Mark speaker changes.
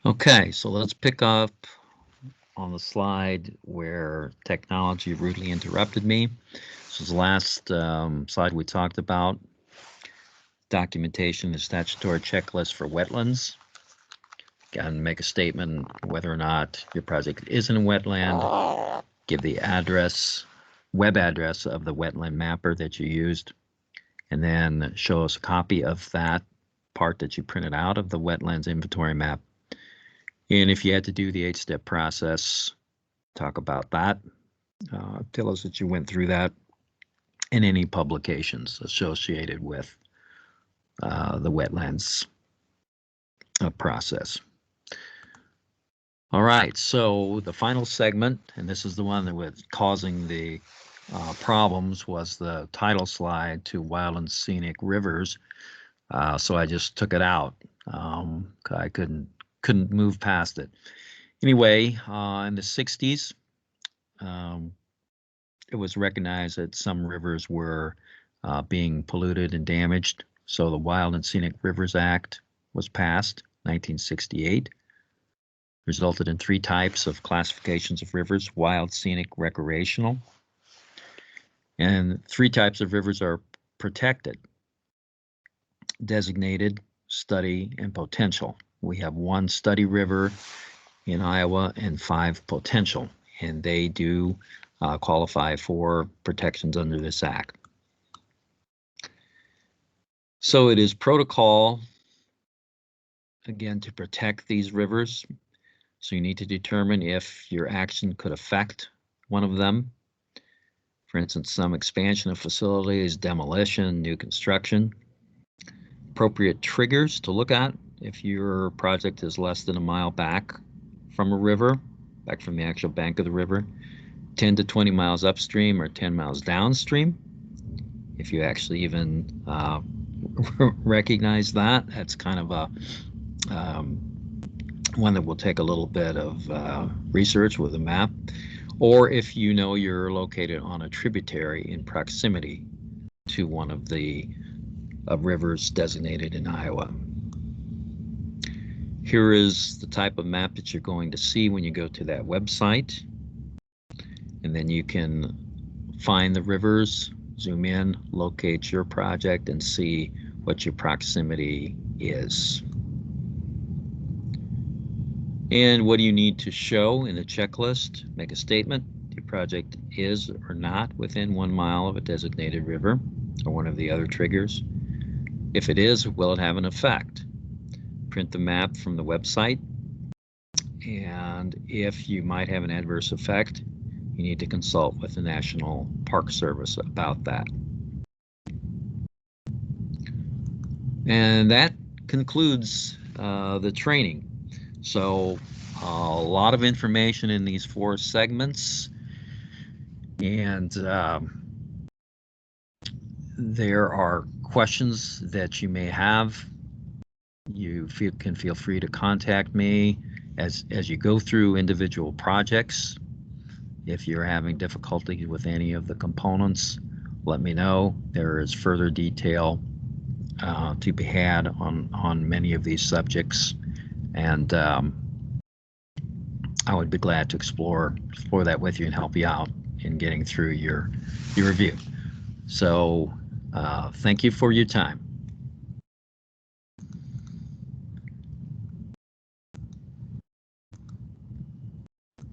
Speaker 1: Okay, so let's pick up on the slide where technology rudely interrupted me. This was the last slide we talked about. Documentation, the statutory checklist for wetlands. Again, make a statement whether or not your project is in a wetland. Give the address, web address of the wetland mapper that you used, and then show us a copy of that part that you printed out of the wetlands inventory map. And if you had to do the 8-step process, talk about that. Tell us that you went through that and any publications associated with the wetlands process. All right, so the final segment, and this is the one that was causing the problems, was the title slide to Wild and Scenic Rivers. So I just took it out. I couldn't move past it. Anyway, in the 60s, it was recognized that some rivers were being polluted and damaged. So the Wild and Scenic Rivers Act was passed, 1968. Resulted in 3 types of classifications of rivers: wild, scenic, recreational. And 3 types of rivers are protected: designated, study, and potential. We have 1 study river in Iowa and 5 potential, and they do qualify for protections under this act. So it is protocol, again, to protect these rivers. So you need to determine if your action could affect one of them. For instance, some expansion of facilities, demolition, new construction. Appropriate triggers to look at if your project is less than a mile back from a river, back from the actual bank of the river, 10 to 20 miles upstream or 10 miles downstream. If you actually even recognize that, that's kind of a one that will take a little bit of research with a map. Or if you know you're located on a tributary in proximity to one of the rivers designated in Iowa. Here is the type of map that you're going to see when you go to that website. And then you can find the rivers, zoom in, locate your project, and see what your proximity is. And what do you need to show in the checklist? Make a statement. Your project is or not within 1 mile of a designated river or one of the other triggers. If it is, will it have an effect? Print the map from the website. And if you might have an adverse effect, you need to consult with the National Park Service about that. And that concludes the training. So a lot of information in these 4 segments, and there are questions that you may have. You can feel free to contact me as you go through individual projects. If you're having difficulty with any of the components, let me know. There is further detail to be had on many of these subjects, and I would be glad to explore that with you and help you out in getting through your review. So thank you for your time.